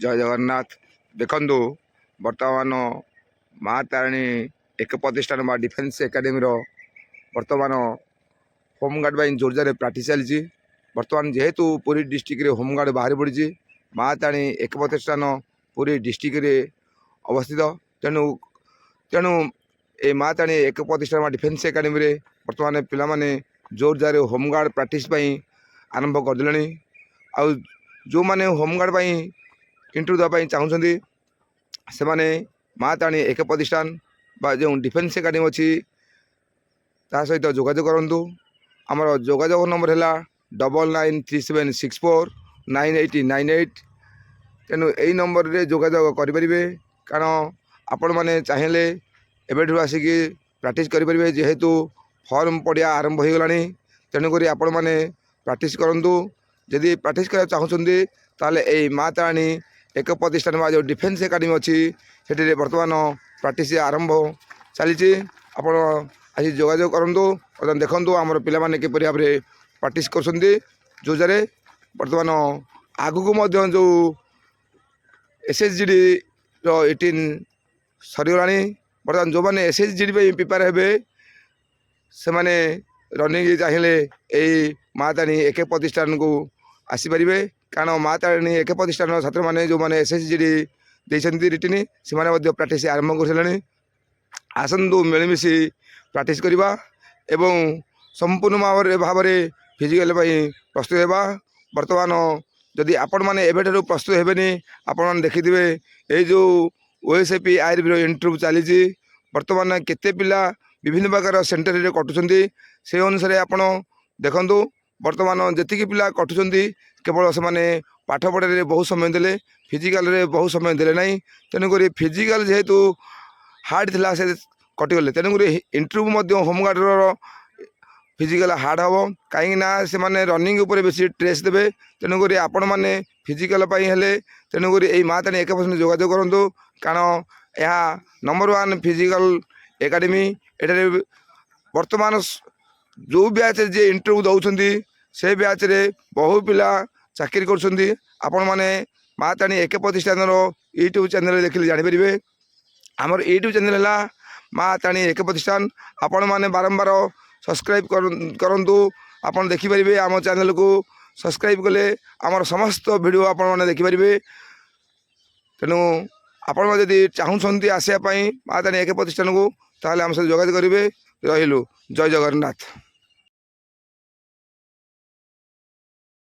जय जगन्नाथ। देखु बर्तमान माँ तारिणी एक प्रतिष्ठान बा डिफेन्स एकाडेमी बर्तमान होमगार्ड जोरदार प्राक्ट चली। बर्तमान जेहेतु पुरी डिस्ट्रिक्ट होमगार्ड बाहरी पड़ी माँ तारिणी एक प्रतिष्ठान पुरी डिस्ट्रिक्ट अवस्थित तेणु तेणु ये माँ तारिणी एक प्रतिष्ठान डिफेन्स एकाडेमी बर्तमान पिलाने जोरदार होमगार्ड प्राक्ट आरंभ करदे। आ जो मैंने होमगार्ड इंटरव्यू देवाई चाहूँगी से माने माँ तारिणी एक प्रतिष्ठान बा जो डिफेन्स एकाडेमी अच्छी सहित जोगाजोग करूँ। आमर जोगाजोग नंबर है 9937649898। तेणु यही नंबर रे जोगाजोग करें कारण आपण मैंने चाहिए एवं आसिक प्राक्ट करेंगे जेहेतु फॉर्म पड़िया आरंभ हो गला। तेणुक आपण मैंने प्राक्ट करूँ। जदि प्राक्ट करा चाहूँगी ताले ए माँ तारिणी एक प्रतिष्ठान बा जो डिफेन्स एकाडेमी अच्छी से बर्तमान प्राक्ट आरंभ चली। आपण आज जोगाजोग करूँ। बर्तमान देखूँ आमर पाने किपर भाव में प्राक्ट कर जो जारे बर्तमान आगू जो SSGD 18 सरीगला। बर्तमान जो मैंने SSGD प्रिपेयर हे से मैंने रनिंग चाहिए यही माँ तारिणी एक प्रतिष्ठान को आसीपारे कारण माँ तारिणी एक प्रतिष्ठान छात्र मैंने जो मैंने SSGD देते रिटिन से प्राक्ट आरंभ कर सारे। आसतु मिलमिशी प्राक्ट करवा एवं संपूर्ण भाव में फिजिकल प्रस्तुत होगा। बर्तमान जदि आपण मैंने एवं प्रस्तुत हेबेनि आपण देखिथे ये जो OSAP IRB इंटरव्यू चली। बर्तमान केते पिला विभिन्न प्रकार सेंटर रे कटुचंती से अनुसार आपण देखंतु। बर्तमान जेतिकी पिला कटुचंती केवल से माने पाठ पढ़े बहुत समय देले फिजिकल रे बहुत समय देले नहीं। तेणुक फिजिकल जेहेतु हार्ड थिला से कटिगले तेणुक इंटरव्यू होमगार्डर फिजिकल हार्ड हम कहीं से माने रनिंग उपर बेसी स्ट्रेस देवे। तेणुक आपण मैंने फिजिकल हेले तेणुक यही माँ तारिणी एक परसेंट जोगाजोग करूँ कारण यह नंबर 1 फिजिकल एकाडेमी। एठारे वर्तमान जो बैच जे इंटरव्यू दौरान से बैच रे बहु पिला चाकरी कर। आपण मैंने माँ तारिणी एक प्रतिष्ठान यूट्यूब चैनल देखिए जानीपर। आमर यूट्यूब चैनल है माँ तारिणी एक प्रतिष्ठान। आपण मैंने बारंबार सब्सक्राइब करूँ। आपड़ देखिपारे आम चैनल को सब्सक्राइब कले आमर समस्त वीडियो आपण मैंने देखिपारे। तेणु आपण जदि चाहूँगी आसापी माँ तारिणी एक प्रतिष्ठान को ताहले आम सहित जोगाजोग करेंगे। रहिलु जय जगन्नाथ।